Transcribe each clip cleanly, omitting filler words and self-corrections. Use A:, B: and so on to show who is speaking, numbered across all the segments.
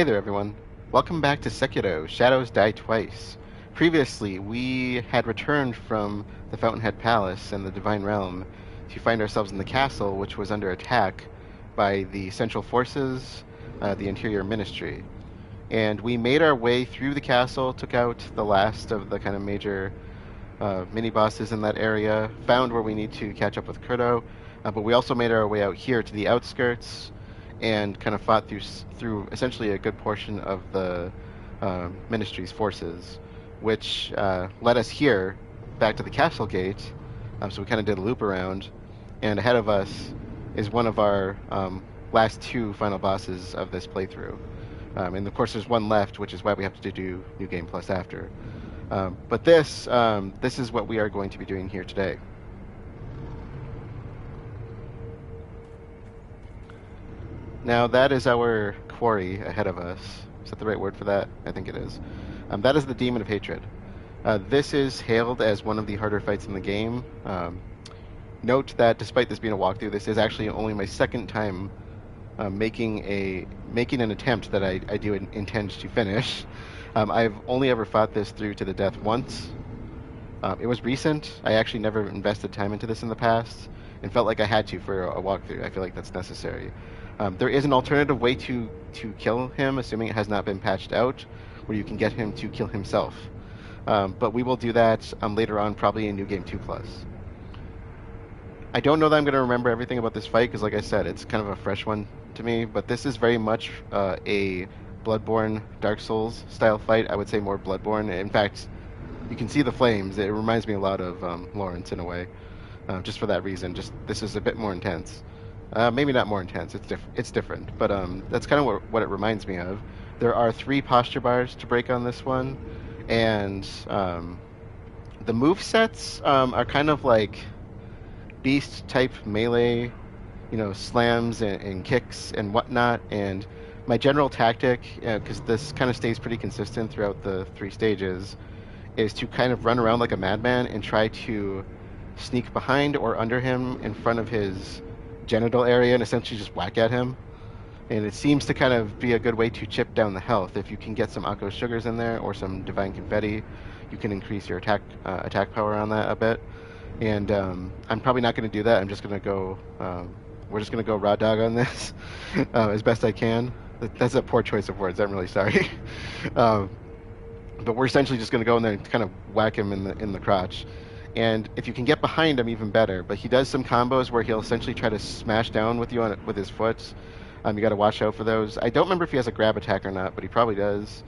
A: Hey there, everyone. Welcome back to Sekiro, Shadows Die Twice. Previously, we had returned from the Fountainhead Palace and the Divine Realm to find ourselves in the castle, which was under attack by the Central Forces, the Interior Ministry. And we made our way through the castle, took out the last of the kind of major mini-bosses in that area, found where we need to catch up with Kurto, but we also made our way out here to the outskirts, and kind of fought through essentially a good portion of the Ministry's forces, which led us here back to the Castle Gate. So we kind of did a loop around, and ahead of us is one of our last two final bosses of this playthrough. And of course, there's one left, which is why we have to do New Game Plus after. But this is what we are going to be doing here today. Now that is our quarry ahead of us. Is that the right word for that? I think it is. That is the Demon of Hatred. This is hailed as one of the harder fights in the game. Note that despite this being a walkthrough, this is actually only my second time making an attempt that I do intend to finish. I've only ever fought this through to the death once. It was recent. I actually never invested time into this in the past and felt like I had to for a walkthrough. I feel like that's necessary. There is an alternative way to kill him, assuming it has not been patched out, where you can get him to kill himself. But we will do that later on, probably in New Game 2+. I don't know that I'm going to remember everything about this fight, because like I said, it's kind of a fresh one to me, but this is very much a Bloodborne, Dark Souls style fight. I would say more Bloodborne. In fact, you can see the flames. It reminds me a lot of Lawrence in a way, just for that reason. Just this is a bit more intense. Maybe not more intense. It's different, but that's kind of what it reminds me of. There are 3 posture bars to break on this one, and the move sets are kind of like beast type melee, slams and kicks and whatnot. And my general tactic, because this kind of stays pretty consistent throughout the 3 stages, is to kind of run around like a madman and try to sneak behind or under him in front of his genital area and essentially just whack at him. And it seems to kind of be a good way to chip down the health. If you can get some Akko Sugars in there or some Divine Confetti, you can increase your attack power on that a bit. And I'm probably not going to do that. I'm just going to go, we're just going to go raw dog on this as best I can. That's a poor choice of words. I'm really sorry. But we're essentially just going to go in there and kind of whack him in the crotch. And if you can get behind him, even better. But he does some combos where he'll essentially try to smash down with you with his foot. You got to watch out for those. I don't remember if he has a grab attack or not, but he probably does.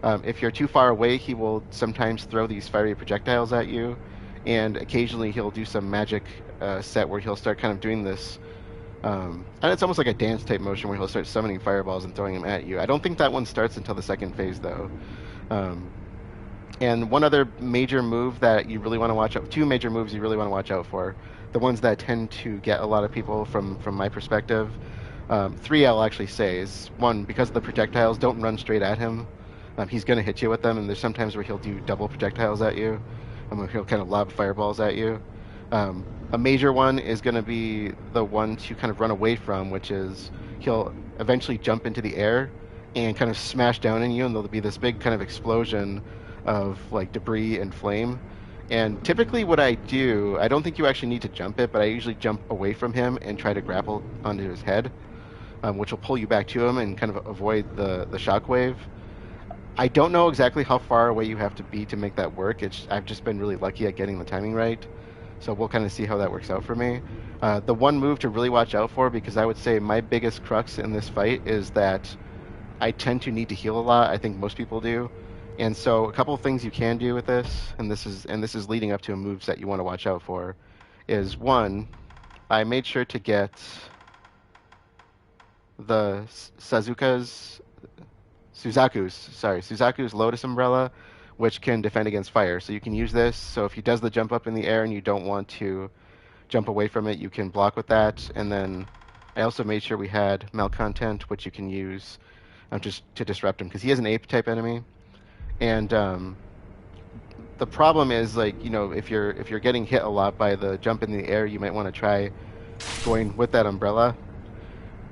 A: If you're too far away, he will sometimes throw these fiery projectiles at you. And occasionally he'll do some magic set where he'll start kind of doing this. And it's almost like a dance type motion where he'll start summoning fireballs and throwing them at you. I don't think that one starts until the second phase, though. And one other major move that you really want to watch out, 2 major moves you really want to watch out for, the ones that tend to get a lot of people from my perspective. 3 I'll actually say is, 1, because of the projectiles, don't run straight at him. He's going to hit you with them, and there's sometimes where he'll do double projectiles at you, and where he'll kind of lob fireballs at you. A major one is going to be the one to kind of run away from, which is he'll eventually jump into the air and kind of smash down on you, and there'll be this big kind of explosion of like debris and flame. And typically what I do, I don't think you actually need to jump it, but I usually jump away from him and try to grapple onto his head, which will pull you back to him and kind of avoid the shockwave. I don't know exactly how far away you have to be to make that work. I've just been really lucky at getting the timing right, so we'll kind of see how that works out for me. The one move to really watch out for, because I would say my biggest crux in this fight is that I tend to need to heal a lot. I think most people do. And so a couple of things you can do with this, and this is leading up to a moves that you want to watch out for, is 1, I made sure to get the Suzaku's Lotus Umbrella, which can defend against fire. So you can use this. So if he does the jump up in the air and you don't want to jump away from it, you can block with that. And then I also made sure we had Malcontent, which you can use just to disrupt him, because he is an ape type enemy. And the problem is, like, if you're getting hit a lot by the jump in the air, you might want to try going with that umbrella.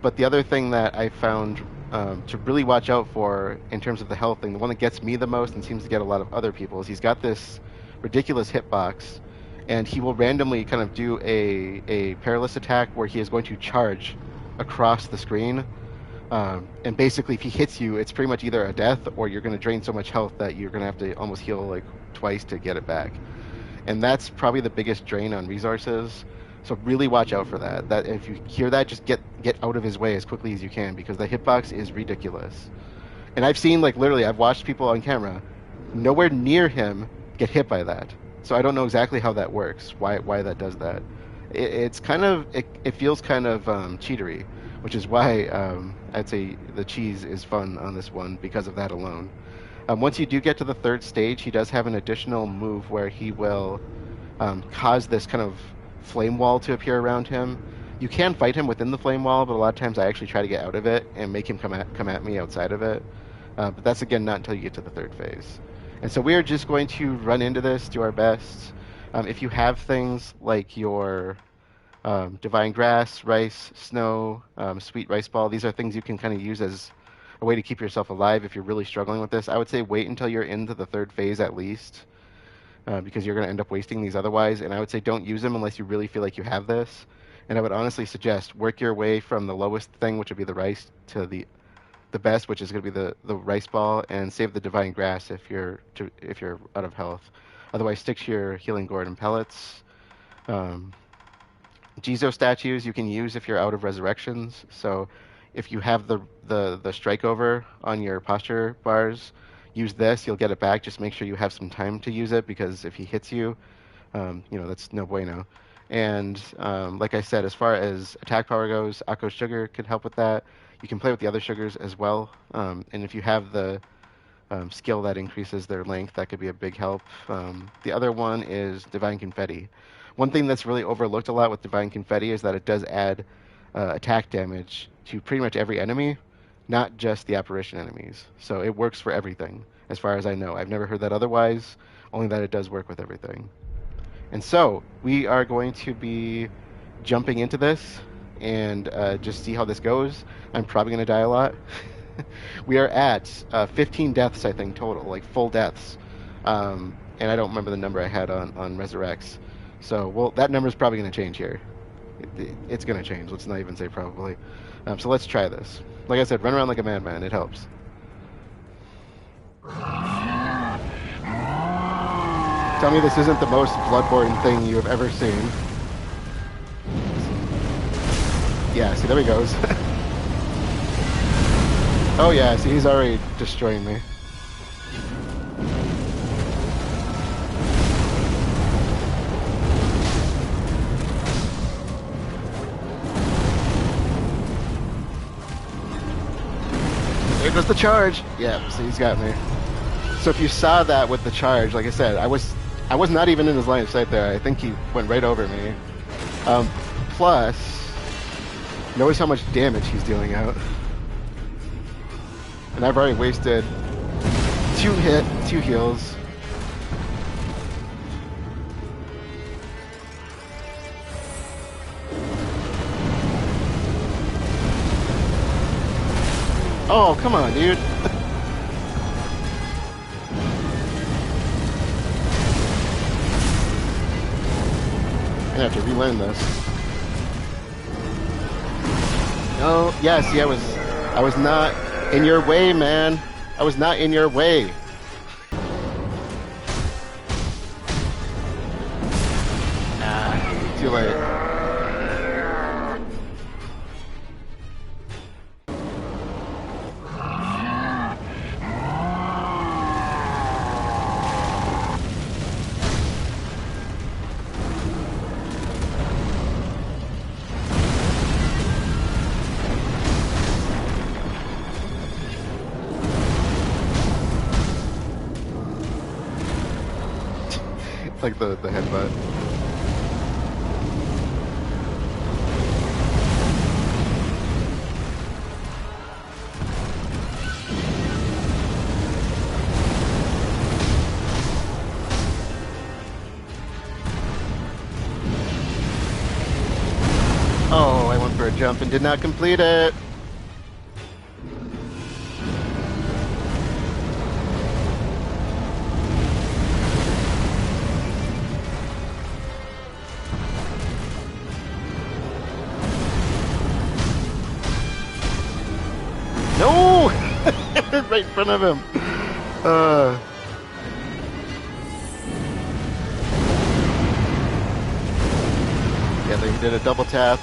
A: But the other thing that I found to really watch out for in terms of the health thing, the one that gets me the most and seems to get a lot of other people, is he's got this ridiculous hitbox, and he will randomly kind of do a perilous attack where he is going to charge across the screen. And basically, if he hits you, it's pretty much either a death or you're going to drain so much health that you're going to have to almost heal like twice to get it back. And that's probably the biggest drain on resources. So really watch out for that. That if you hear that, just get out of his way as quickly as you can, because the hitbox is ridiculous. And I've seen, like, literally, I've watched people on camera nowhere near him get hit by that. So I don't know exactly how that works, why that does that. It's kind of, it feels kind of cheatery, which is why I'd say the cheese is fun on this one because of that alone. Once you do get to the third stage, he does have an additional move where he will cause this kind of flame wall to appear around him. You can fight him within the flame wall, but a lot of times I actually try to get out of it and make him come at me outside of it. But that's, again, not until you get to the third phase. And so we are just going to run into this, do our best. If you have things like your divine grass, rice, snow, sweet rice ball, these are things you can kind of use as a way to keep yourself alive if you're really struggling with this. I would say wait until you're into the third phase at least, because you're going to end up wasting these otherwise. And I would say don't use them unless you really feel like you have this. And I would honestly suggest work your way from the lowest thing, which would be the rice, to the best, which is going to be the rice ball, and save the divine grass if you're out of health. Otherwise, stick to your healing gourd and pellets. Jizo statues you can use if you're out of resurrections. So if you have the strike over on your posture bars, use this. You'll get it back. Just make sure you have some time to use it, because if he hits you, that's no bueno. And like I said, as far as attack power goes, Akko Sugar could help with that. You can play with the other sugars as well. And if you have the skill that increases their length, that could be a big help. The other one is Divine Confetti. One thing that's really overlooked a lot with Divine Confetti is that it does add attack damage to pretty much every enemy, not just the apparition enemies. So it works for everything, as far as I know. I've never heard that otherwise, only that it does work with everything. And so we are going to be jumping into this and just see how this goes. I'm probably going to die a lot. We are at 15 deaths, I think, total, like full deaths. And I don't remember the number I had on Resurrects. So, well, that number is probably going to change here. It's going to change. Let's not even say probably. So let's try this. Like I said, run around like a madman. It helps. Tell me this isn't the most Bloodborne thing you have ever seen. Yeah, see, there he goes. Oh yeah, see, he's already destroying me. There goes the charge. Yeah, see, he's got me. So if you saw that with the charge, like I said, I was not even in his line of sight there. I think he went right over me. Plus, notice how much damage he's dealing out. And I've already wasted 2 heals. Oh, come on, dude. I'm gonna have to relearn this. No, yeah, see, I was not in your way, man. I was not in your way. Too late. Like the headbutt. Oh, I went for a jump and did not complete it. No! Right in front of him. Uh, yeah, they did a double tap.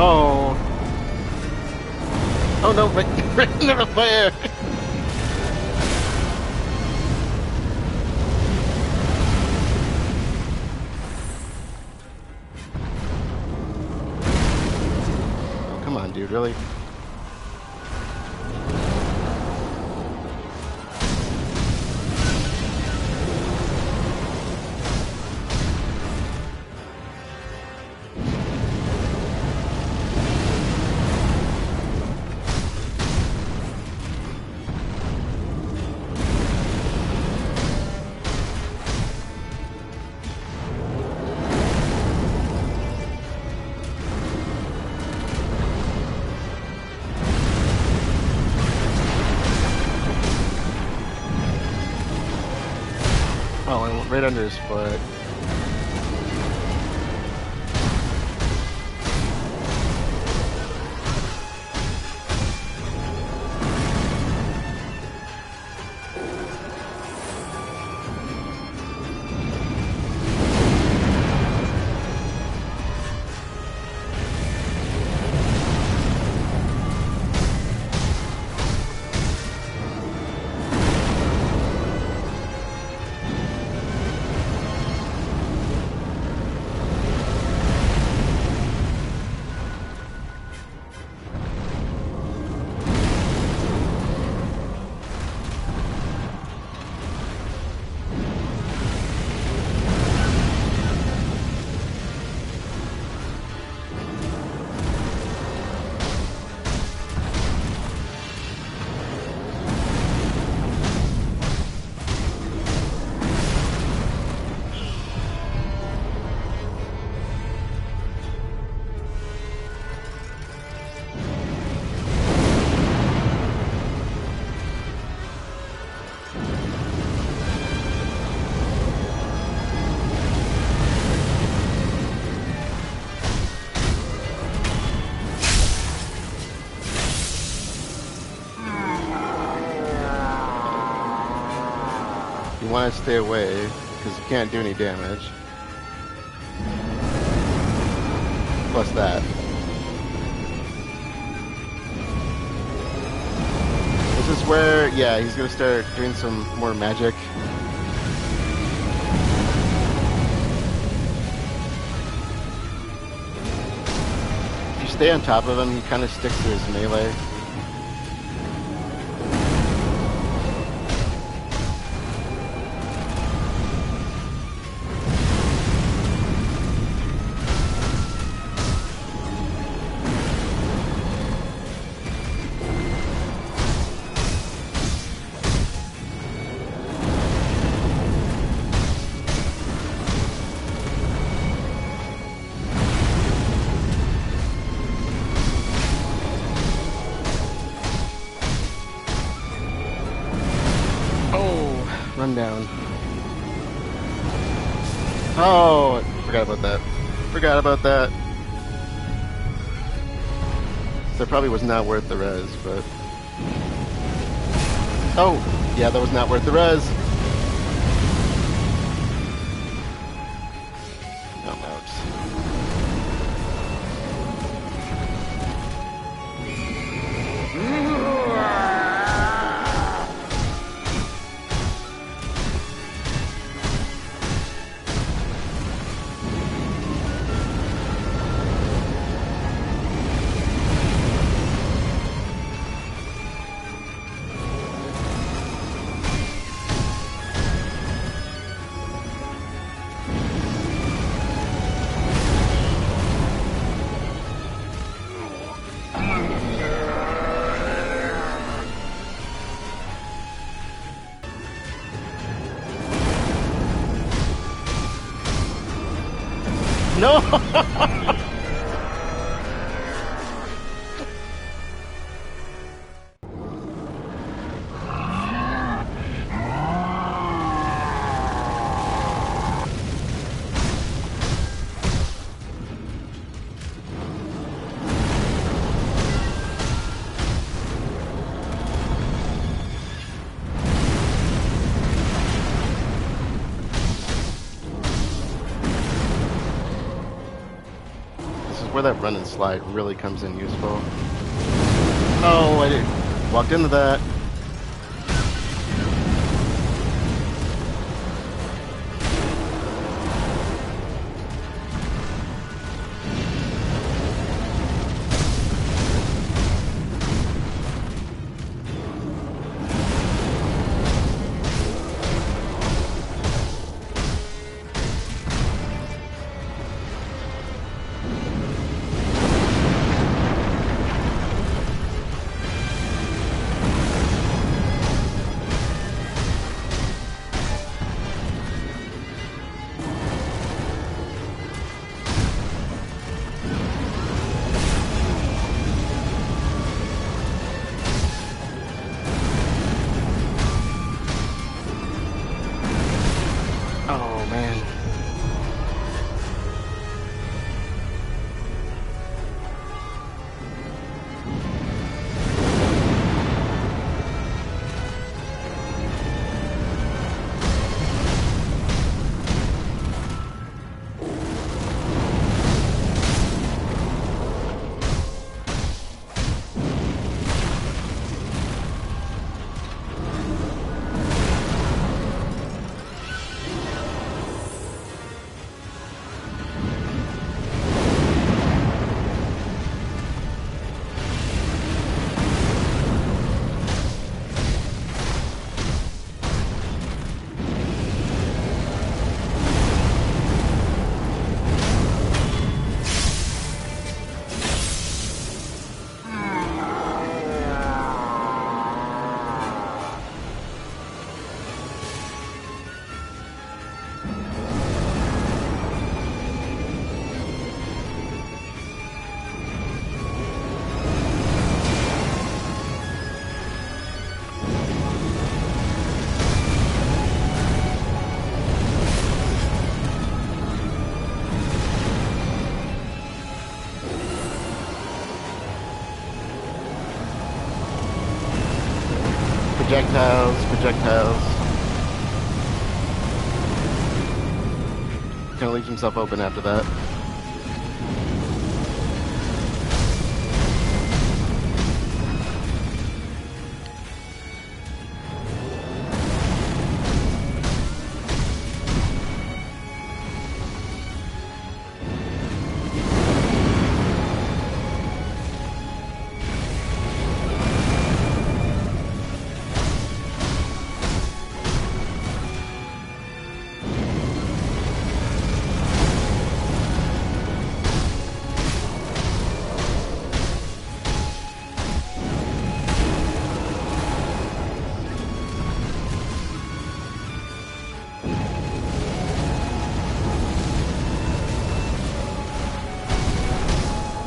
A: Oh. Oh no, right into the fire. Oh, come on, dude, really? Oh, I went right under his foot. You want to stay away, because you can't do any damage. Plus that. This is where, yeah, he's going to start doing some more magic. If you stay on top of him, he kind of sticks to his melee. Run down. Oh, forgot about that. Forgot about that. That probably was not worth the res, but... Oh, yeah, that was not worth the res. I'm out. No! where that run and slide really comes in useful. Oh, I walked into that. Oh, man. Projectiles, projectiles. Kind of leaves himself open after that.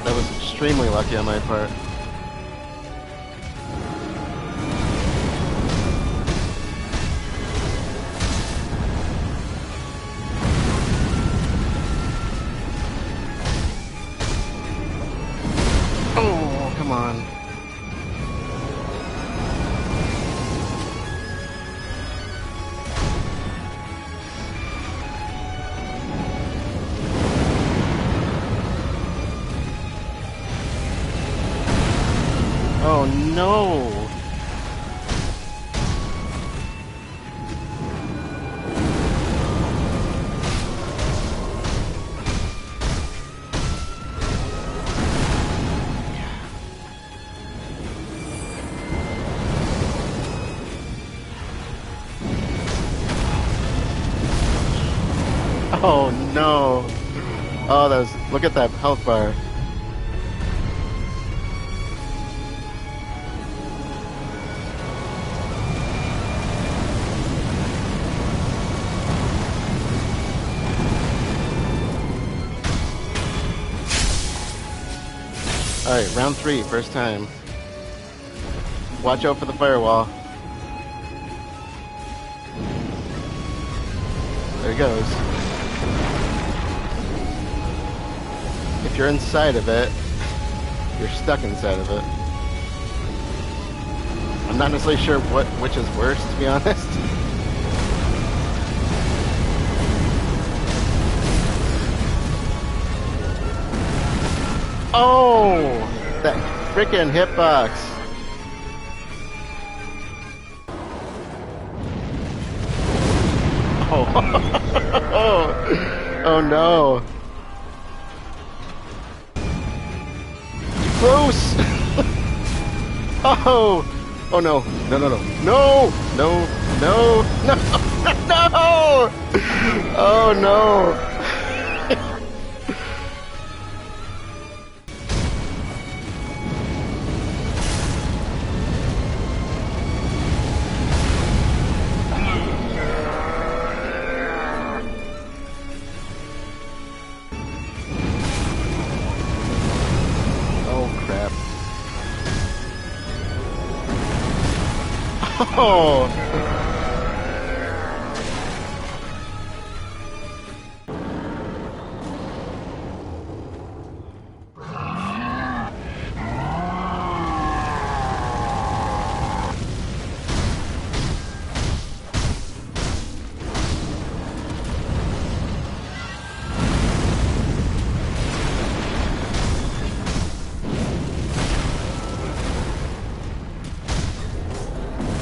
A: That was extremely lucky on my part. Oh, come on. Oh no! Oh no! Oh, that was. Look at that health bar. Alright, round 3, first time. Watch out for the firewall. There he goes. If you're inside of it, you're stuck inside of it. I'm not necessarily sure which is worse, to be honest. Oh, that freaking hitbox. Oh, oh no. Close. Oh, oh no, no, no, no, no, no, no, no, no. Oh no. Oh crap. Oh.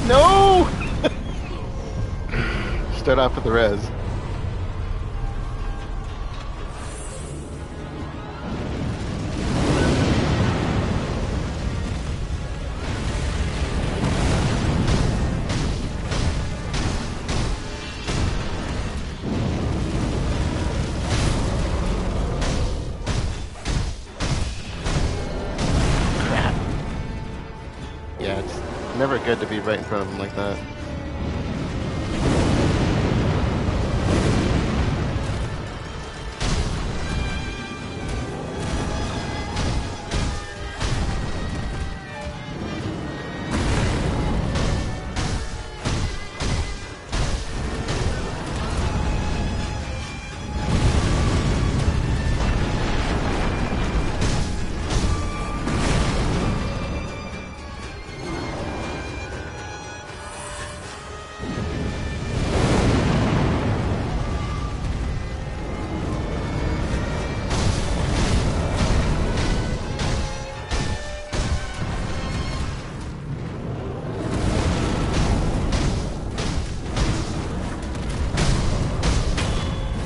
A: No! Start off with the res. Crap. Yeah, it's never good to be right in front of him like that.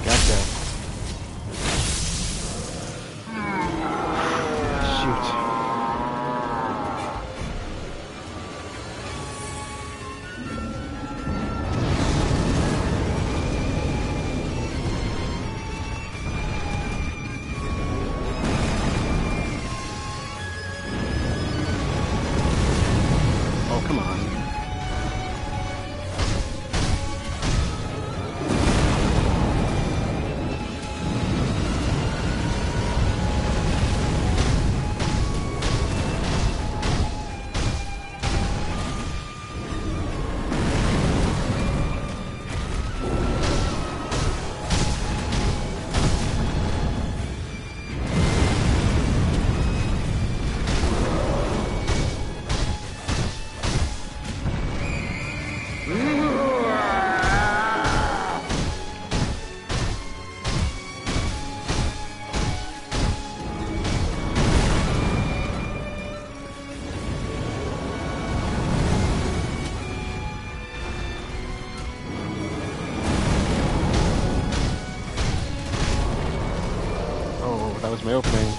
A: Gotcha. Shoot. Oh, come on. Oh, that was my opening.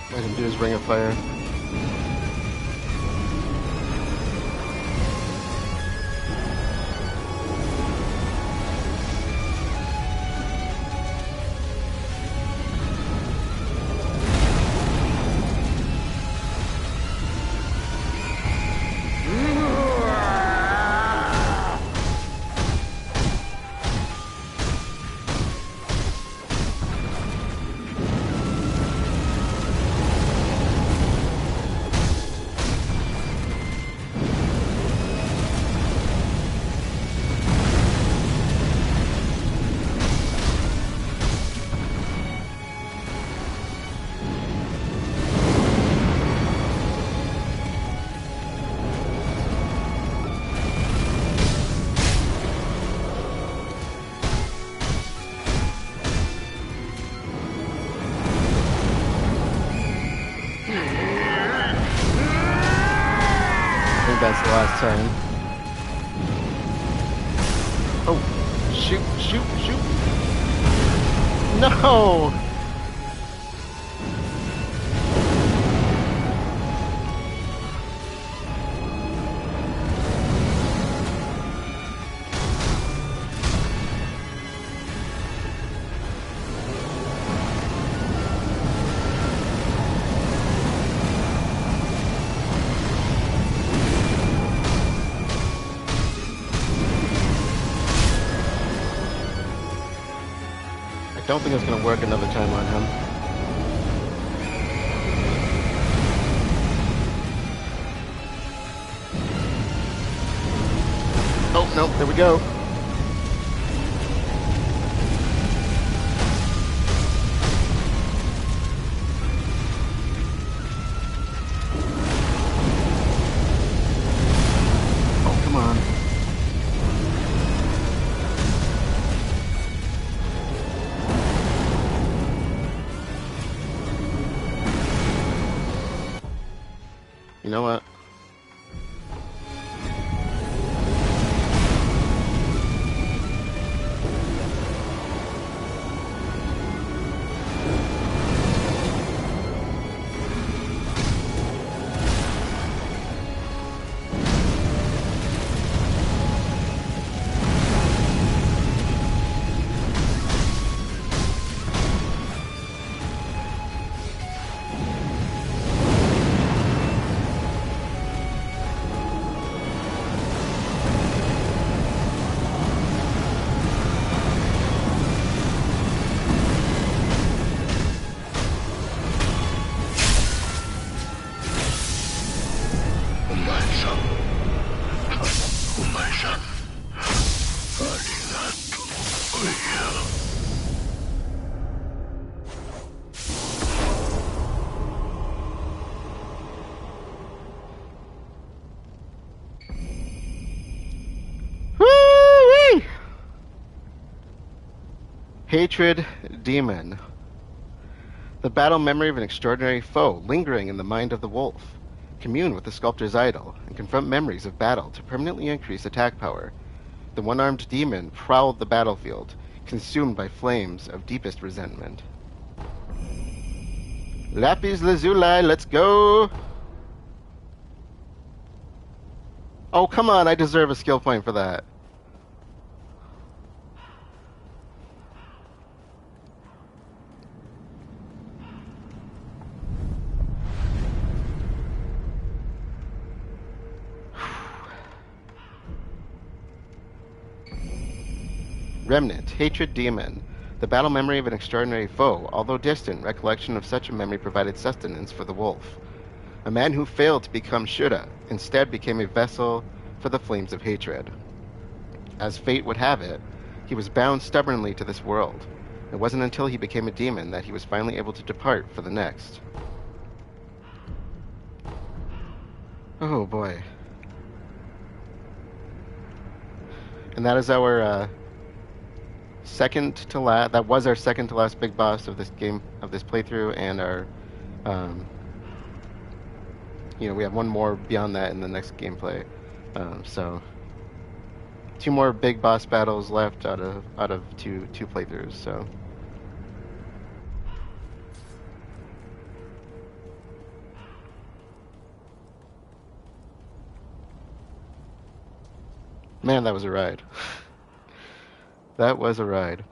A: What I can do is Ring of Fire. turn. Oh, shoot, shoot, shoot. No! I don't think it's going to work another time on him. Oh, no, there we go. Oh, come on. You know what? Woo-wee! Hatred Demon. The battle memory of an extraordinary foe lingering in the mind of the wolf. Commune with the sculptor's idol and confront memories of battle to permanently increase attack power. The one-armed demon prowled the battlefield, consumed by flames of deepest resentment. Lapis Lazuli, let's go! Oh, come on, I deserve a skill point for that. Remnant, Hatred Demon. The battle memory of an extraordinary foe. Although distant, recollection of such a memory provided sustenance for the wolf. A man who failed to become Shura, instead became a vessel for the flames of hatred. As fate would have it, he was bound stubbornly to this world. It wasn't until he became a demon that he was finally able to depart for the next. Oh boy. And that is our second to last. That was our second to last big boss of this game, of this playthrough, and our, we have one more beyond that in the next gameplay. So, two more big boss battles left out of two playthroughs. So. Man, that was a ride. That was a ride.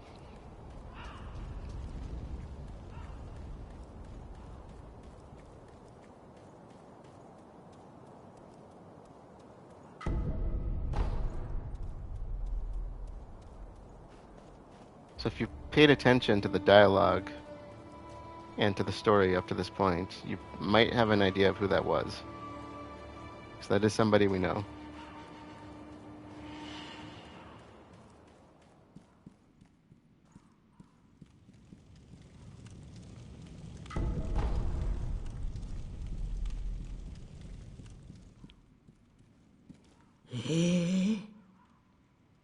A: So if you paid attention to the dialogue and to the story up to this point, you might have an idea of who that was. Because that is somebody we know.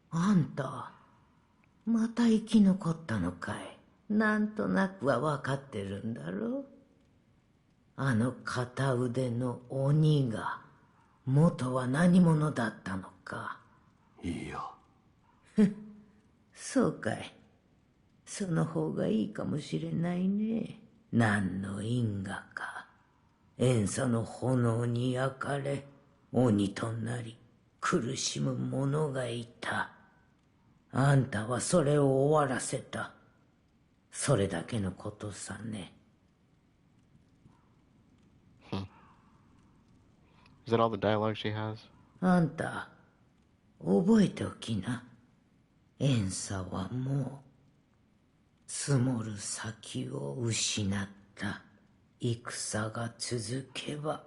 B: あんた、また生き残ったのかい。なんとなくは分かってるんだろう。あの片腕の鬼が元は何者だったのか。
C: いや。
B: そうかい。その方がいいかもしれないね。何の因果か。遠祖の炎に焼かれ、鬼となり、苦しむ者がいた。あんたはそれを終わらせた。それだけのことさね。
A: Is that all the dialogue she has?
B: あんた、覚えておきな。遠佐はもう、積もる先を失った。戦が続けば、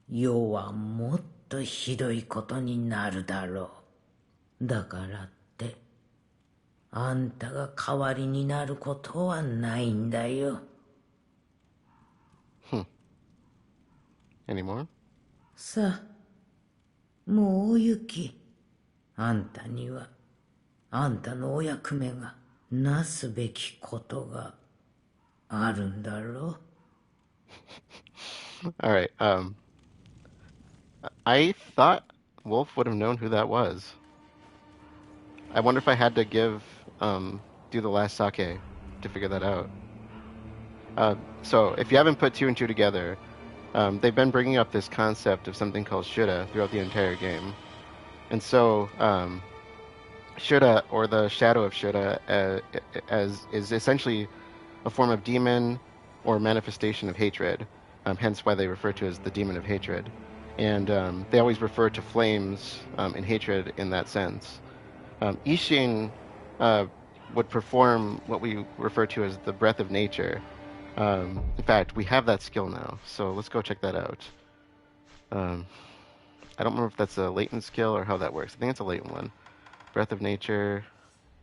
B: 世はもっとひどいことになるだろう。だからって、あんたが代わりになることはないんだよ。
A: Any more?
B: さあ、もうお行き。あんたには、あんたのお役目がなすべきことがあるんだろ
A: う。All right. I thought Wolf would have known who that was. I wonder if I had to do the last sake to figure that out. So if you haven't put two and two together, they've been bringing up this concept of something called Shura throughout the entire game. And so Shura, or the shadow of Shura, is essentially a form of demon or manifestation of hatred, hence why they refer to it as the demon of hatred. And they always refer to flames and hatred in that sense. Ishin would perform what we refer to as the breath of nature. In fact, we have that skill now, so let's go check that out. I don't remember if that's a latent skill or how that works. I think it's a latent one. Breath of nature,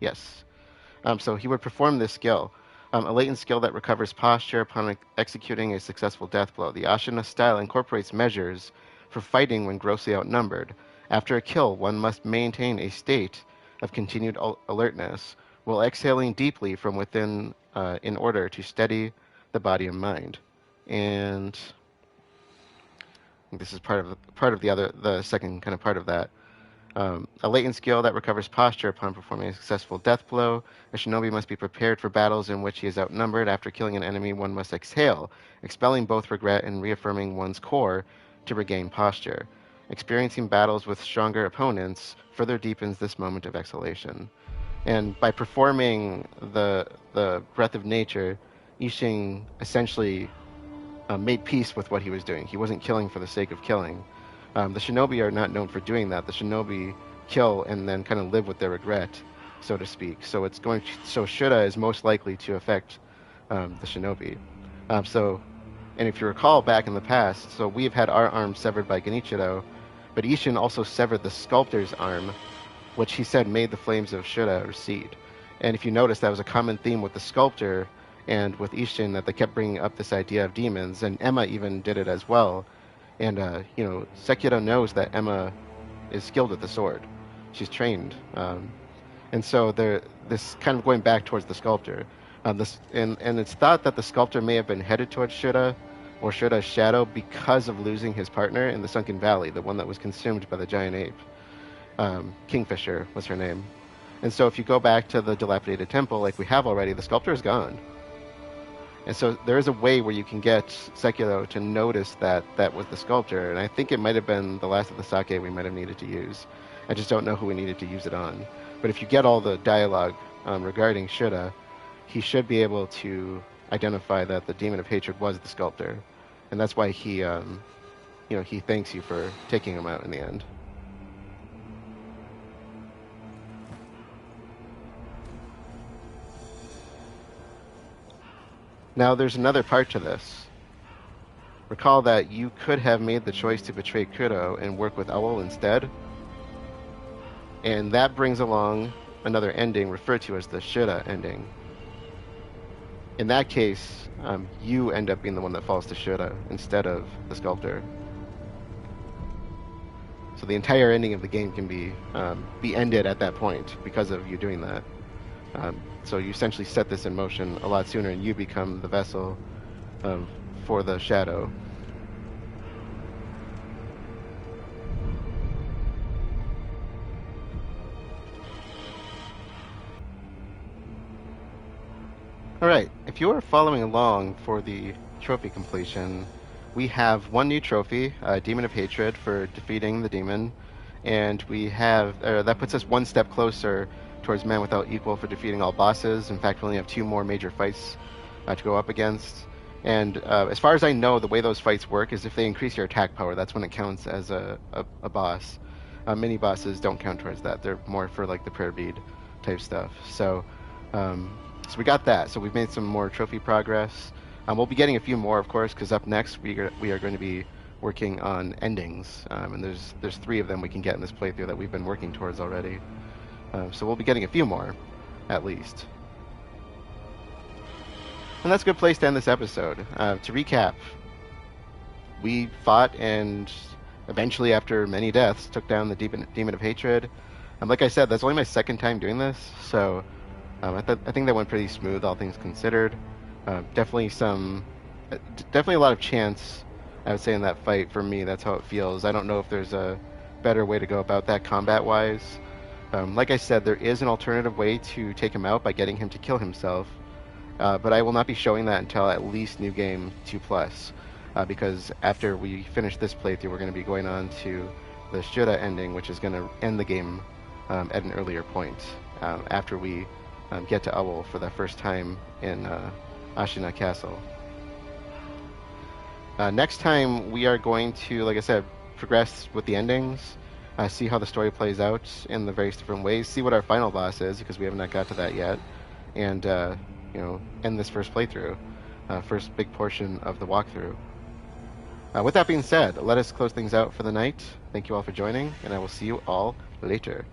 A: yes. So he would perform this skill, a latent skill that recovers posture upon executing a successful death blow. The Ashina style incorporates measures for fighting when grossly outnumbered. After a kill, one must maintain a state of continued alertness while exhaling deeply from within in order to steady the body and mind. And this is part of the second kind of part of that. A latent skill that recovers posture upon performing a successful death blow. A shinobi must be prepared for battles in which he is outnumbered. After killing an enemy, one must exhale, expelling both regret and reaffirming one's core to regain posture. Experiencing battles with stronger opponents further deepens this moment of exhalation. And by performing the breath of nature, Ishin essentially made peace with what he was doing. He wasn't killing for the sake of killing. The shinobi are not known for doing that. The shinobi kill and then kind of live with their regret, so to speak. So Shura is most likely to affect the shinobi. And if you recall back in the past, so we've had our arm severed by Genichiro, but Ishin also severed the sculptor's arm, which he said made the flames of Shura recede. And if you notice, that was a common theme with the sculptor and with Ishin, that they kept bringing up this idea of demons, and Emma even did it as well. And, Sekiro knows that Emma is skilled with the sword. She's trained. And so this kind of going back towards the sculptor. And it's thought that the sculptor may have been headed towards Shura, or Shura's shadow, because of losing his partner in the Sunken Valley, the one that was consumed by the giant ape. Kingfisher was her name. And so if you go back to the dilapidated temple, like we have already, the sculptor is gone. And so there is a way where you can get Sekiro to notice that that was the sculptor. And I think it might have been the last of the sake we might have needed to use. I just don't know who we needed to use it on. But if you get all the dialogue regarding Shura, he should be able to identify that the demon of hatred was the sculptor. And that's why he thanks you for taking him out in the end. Now, there's another part to this. Recall that you could have made the choice to betray Kuro and work with Owl instead. And that brings along another ending referred to as the Shura ending. In that case, you end up being the one that falls to Shura instead of the sculptor. So the entire ending of the game can be ended at that point because of you doing that. So you essentially set this in motion a lot sooner, and you become the vessel for the shadow. All right, if you are following along for the trophy completion, we have one new trophy, Demon of Hatred, for defeating the demon, and we have that puts us one step closer towards Man Without Equal for defeating all bosses. In fact, we only have two more major fights to go up against. And as far as I know, the way those fights work is if they increase your attack power, that's when it counts as a boss. Mini bosses don't count towards that; they're more for like the prayer bead type stuff. Um, so we got that. So we've made some more trophy progress. We'll be getting a few more, of course, because up next we are going to be working on endings, and there's three of them we can get in this playthrough that we've been working towards already. So we'll be getting a few more, at least. And that's a good place to end this episode. To recap, we fought and eventually, after many deaths, took down the demon of hatred. Like I said, that's only my second time doing this, so I think that went pretty smooth, all things considered. Definitely definitely a lot of chance, I would say, in that fight for me. That's how it feels. I don't know if there's a better way to go about that combat-wise. Like I said, there is an alternative way to take him out by getting him to kill himself, but I will not be showing that until at least New Game 2 Plus, because after we finish this playthrough, we're going to be going on to the Shura ending, which is going to end the game at an earlier point, after we get to Owl for the first time in Ashina Castle. Next time, we are going to, like I said, progress with the endings, see how the story plays out in the various different ways, see what our final boss is, because we have not got to that yet, and end this first playthrough, first big portion of the walkthrough. With that being said, let us close things out for the night. Thank you all for joining, and I will see you all later.